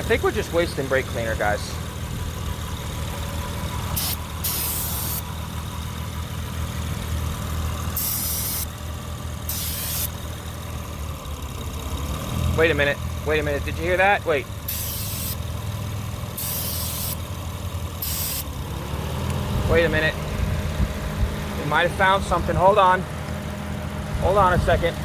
I think we're just wasting brake cleaner, guys. Wait a minute. Wait a minute. Did you hear that? Wait. Wait a minute. We might have found something. Hold on. Hold on a second.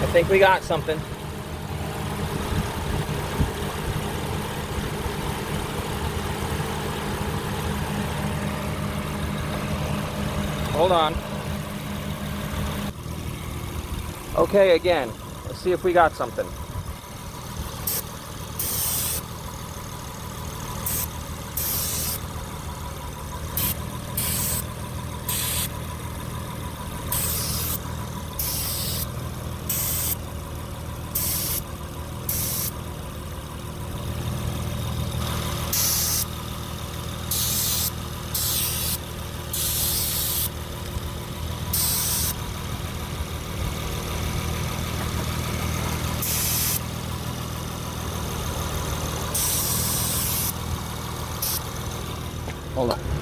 I think we got something. Hold on. Okay, again. Let's see if we got something. Hold on.